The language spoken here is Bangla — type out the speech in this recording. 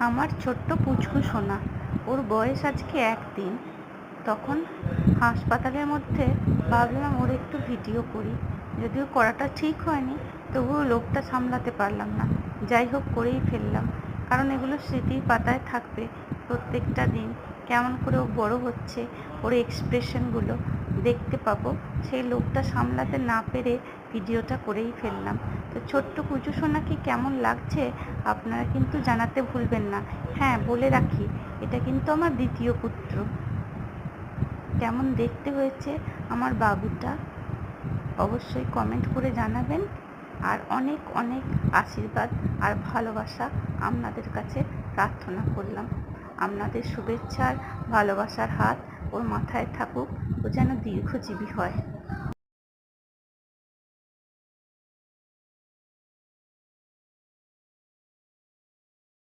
আমার ছোট্ট পুচকু সোনা, ওর বয়স আজকে 1 দিন। তখন হাসপাতালের মধ্যে ভাবলাম ওর একটু ভিডিও করি, যদিও করাটা ঠিক হয়নি, তবুও লোকটা সামলাতে পারলাম না। যাই হোক, করেই ফেললাম, কারণ এগুলো স্মৃতির পাতায় থাকবে। প্রত্যেকটা দিন কেমন করে ও বড় হচ্ছে, ওর এক্সপ্রেশনগুলো দেখতে পাবো। সেই লোকটা সামলাতে না পেরে ভিডিওটা করেই ফেললাম। তো ছোট্ট কুচু সোনাকে কেমন লাগছে আপনারা কিন্তু জানাতে ভুলবেন না। হ্যাঁ, বলে রাখি, এটা কিন্তু আমার দ্বিতীয় পুত্র। কেমন দেখতে হয়েছে আমার বাবুটা অবশ্যই কমেন্ট করে জানাবেন। আর অনেক অনেক আশীর্বাদ আর ভালোবাসা আপনাদের কাছে প্রার্থনা করলাম। আপনাদের শুভেচ্ছার ভালোবাসার হাত ওর মাথায় থাকুক, ও যেন দীর্ঘজীবী হয়।